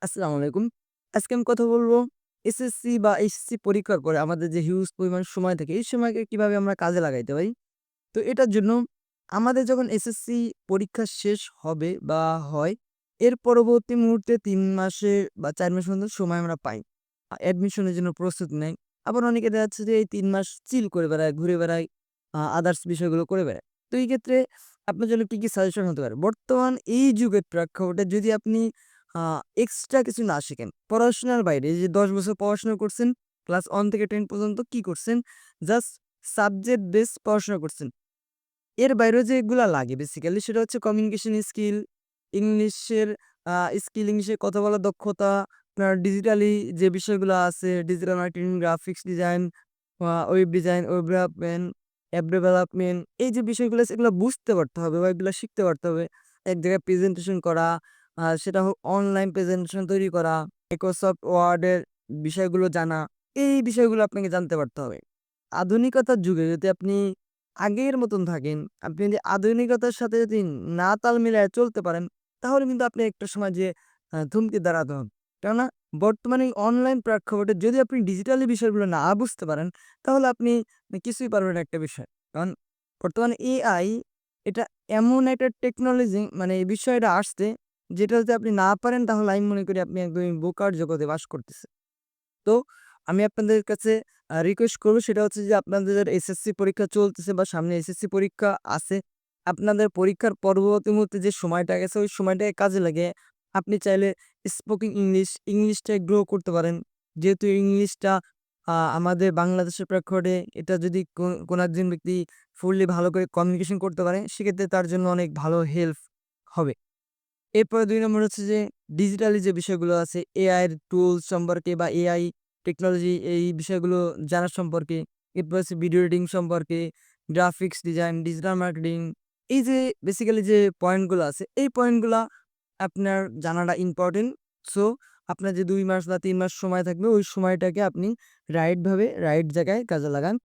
আসসালামু আলাইকুম। আজকে আমি কথা বলবো এসএসসি বা এইচএসসি পরীক্ষার পরে আমাদের যে হিউজ পরিমাণ সময় থাকে, এই সময়কে কিভাবে আমরা কাজে লাগাইতে পারি। তো এটার জন্য আমাদের যখন এসএসসি পরীক্ষা শেষ হবে বা হয়, এর পরবর্তী মুহূর্তে ৩ মাসে বা ৪ মাস মতো সময় আমরা পাই। অ্যাডমিশনের জন্য প্রস্তুতি নেই। আবার অনেকে দেখা যাচ্ছে যে এই ৩ মাস চিল করে বেড়ায়, ঘুরে বেড়ায়, আদার্স বিষয়গুলো করে বেড়ায়। তো এই ক্ষেত্রে আপনার জন্য কি সাজেশন হতে পারে? বর্তমান এই যুগের প্রেক্ষাপটে যদি আপনি আ এক্সট্রা কিছু না শিখেন, পড়াশোনার বাইরে এই যে ১০ বছর পড়াশোনা করছেন, ক্লাস 1 থেকে 10 পর্যন্ত কি করছেন? জাস্ট সাবজেক্ট বেস পড়াশোনা করছেন। এর বাইরেও যেগুলা লাগে বেসিক্যালি সেটা হচ্ছে কমিউনিকেশন স্কিল, ইংলিশের আ স্কিল, ইংলিশে কথা বলার দক্ষতা, আপনার ডিজিটালি যে বিষয়গুলো আছে, digital marketing, graphics design, web design, web development, app development, এই যে বিষয়গুলো আছে এগুলো বুঝতে পারতে হবে বা এগুলো শিখতে পারতে হবে। এক জায়গায় প্রেজেন্টেশন করা, সেটা হোক অনলাইন প্রেজেন্টেশন তৈরি করা, Microsoft Word এর বিষয়গুলো জানা, এই বিষয়গুলো আপনাকে জানতে পারতে হবে। আধুনিকতার যুগে যদি আপনি আগের মতন থাকেন, আপনি যদি আধুনিকতার সাথে যদি না তাল মিলায়ে চলতে পারেন, তাহলে কিন্তু আপনি একটা সময় যেয়ে থমকে দাঁড়াতে হবে। কেননা বর্তমানে এই অনলাইন প্রেক্ষাপটে যদি আপনি ডিজিটালি বিষয়গুলো না বুঝতে পারেন, তাহলে আপনি কিছুই পারবেন না একটা বিষয়। কারণ বর্তমানে এআই এটা এমন একটা টেকনোলজি, মানে এই বিষয়টা আসছে, যেটা যদি আপনি না পারেন তাহলে আমি মনে করি আপনি একদমই বোকার জগতে বাস করতেছেন। তো আমি আপনাদের কাছে রিকোয়েস্ট করব, সেটা হচ্ছে যে আপনাদের এসএসসি পরীক্ষা চলতেছে বা সামনে এসএসসি পরীক্ষা আছে। আপনাদের পরীক্ষার পরবর্তী মুহূর্তে যে সময়টা গেছে ওই সময়টাকে কাজে লাগিয়ে আপনি চাইলে স্পোকিং ইংলিশটা গ্রো করতে পারেন। যেহেতু ইংলিশটা আমাদের বাংলাদেশের প্রেক্ষাপটে এটা যদি কোনো একজন ব্যক্তি ফুললি ভালো করে কমিউনিকেশন করতে পারে, সেক্ষেত্রে তার জন্য অনেক ভালো হেল্প হবে। এরপরে ২ নম্বর হচ্ছে যে ডিজিটালি যে বিষয়গুলো আছে, এআই এর টুলস সম্পর্কে বা এআই টেকনোলজি, এই বিষয়গুলো জানার সম্পর্কে। এরপর হচ্ছে ভিডিও এডিটিং সম্পর্কে, গ্রাফিক্স ডিজাইন, ডিজিটাল মার্কেটিং, এই যে বেসিক্যালি যে পয়েন্টগুলো আছে, এই পয়েন্টগুলা আপনার জানাটা ইম্পোর্টেন্ট। সো আপনার যে ২ মাস বা ৩ মাস সময় থাকবে, ওই সময়টাকে আপনি রাইট ভাবে রাইট জায়গায় কাজে লাগান।